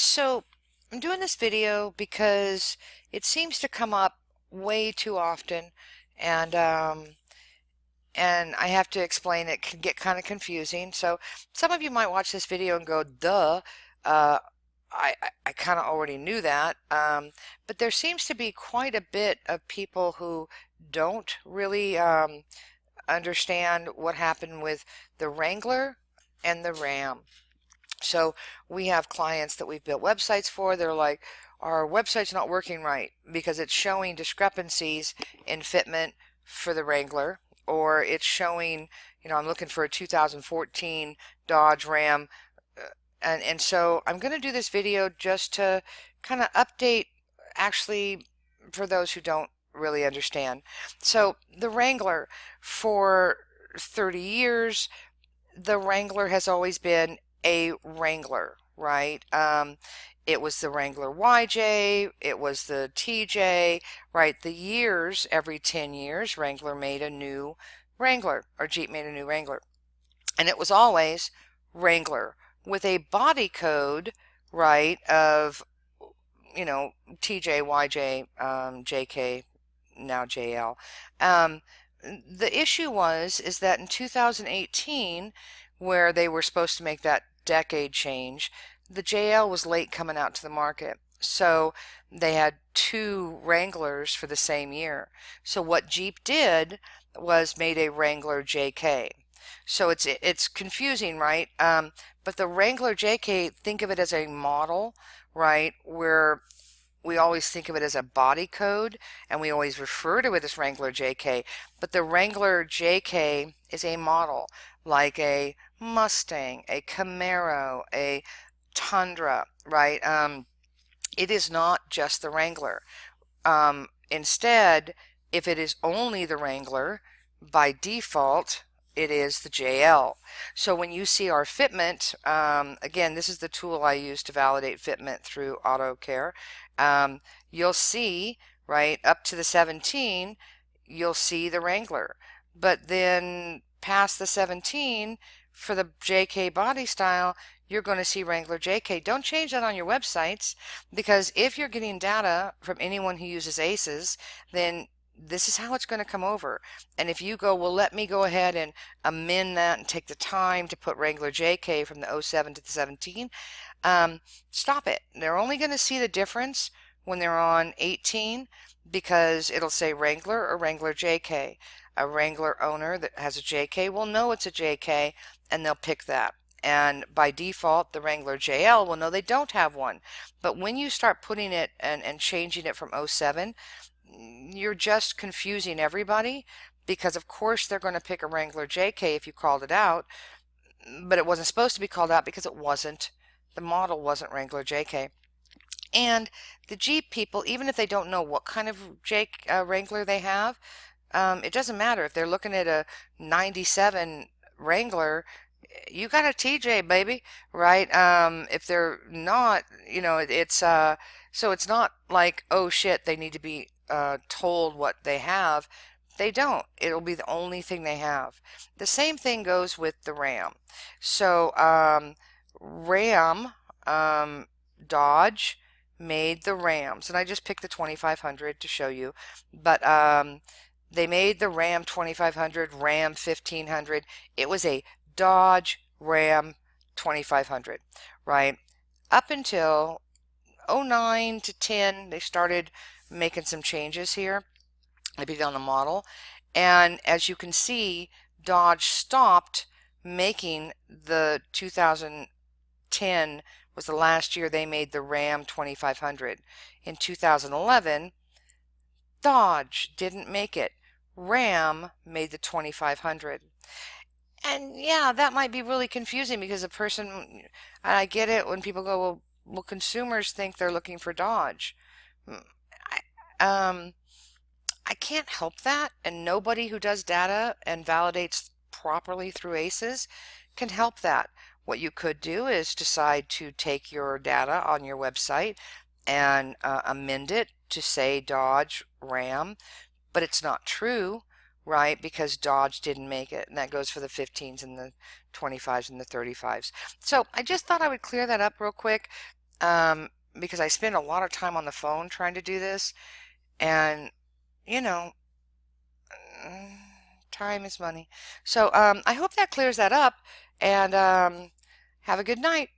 So I'm doing this video because it seems to come up way too often, and I have to explain it can get kind of confusing. So some of you might watch this video and go, "Duh, uh, I kind of already knew that." But there seems to be quite a bit of people who don't really understand what happened with the Wrangler and the Ram. So we have clients that we've built websites for. They're like, our website's not working right because it's showing discrepancies in fitment for the Wrangler, or it's showing, I'm looking for a 2014 Dodge Ram. And so I'm going to do this video just to kind of update, actually, for those who don't really understand. So the Wrangler, for 30 years, the Wrangler has always been a Wrangler, right? It was the Wrangler YJ, it was the TJ, right? The years, every 10 years, Wrangler made a new Wrangler, or Jeep made a new Wrangler. And it was always Wrangler with a body code, right, of, TJ, YJ, JK, now JL. The issue is that in 2018, where they were supposed to make that decade change, the JL was late coming out to the market. So they had two Wranglers for the same year. So what Jeep did was made a Wrangler JK. So it's confusing, right? But the Wrangler JK, think of it as a model, right? Where we always think of it as a body code, and we always refer to it as Wrangler JK. But the Wrangler JK is a model, like a Mustang, a Camaro, a Tundra, right? It is not just the Wrangler. Instead, if it is only the Wrangler, by default, it is the JL. So when you see our fitment, again, this is the tool I use to validate fitment through AutoCare. You'll see, right, up to the 17, you'll see the Wrangler. But then past the 17, for the JK body style, you're going to see Wrangler JK. Don't change that on your websites, because if you're getting data from anyone who uses ACES, then this is how it's going to come over. And if you go, well, let me go ahead and amend that and take the time to put Wrangler JK from the 07 to the 17, stop it. They're only going to see the difference when they're on 18, because it'll say Wrangler or Wrangler JK. A Wrangler owner that has a JK will know it's a JK, and they'll pick that. And by default, the Wrangler JL will know they don't have one. But when you start putting it and changing it from 07, you're just confusing everybody, because of course they're going to pick a Wrangler JK if you called it out, but it wasn't supposed to be called out because it wasn't. The model wasn't Wrangler JK. And the Jeep people, even if they don't know what kind of Wrangler they have, it doesn't matter. If they're looking at a 97 Wrangler, you got a TJ, baby, right? If they're not, so it's not like, oh shit, they need to be told what they have. They don't. It'll be the only thing they have. The same thing goes with the Ram. So Ram, Dodge made the Rams, and I just picked the 2500 to show you, but they made the Ram 2500, Ram 1500. It was a Dodge Ram 2500, right? Up until 09 to 10, they started making some changes here. They put it on the model, and as you can see, Dodge stopped making the 2010 was the last year they made the Ram 2500. In 2011, Dodge didn't make it. Ram made the 2500. And yeah, that might be really confusing, because a person, I get it when people go, well, consumers think they're looking for Dodge. I, I can't help that, and nobody who does data and validates properly through ACES can help that. What you could do is decide to take your data on your website and amend it to say Dodge Ram, but it's not true, right? Because Dodge didn't make it, and that goes for the 15s and the 25s and the 35s. So I just thought I would clear that up real quick. um, because I spend a lot of time on the phone trying to do this, and you know, mm, time is money. So I hope that clears that up, and have a good night.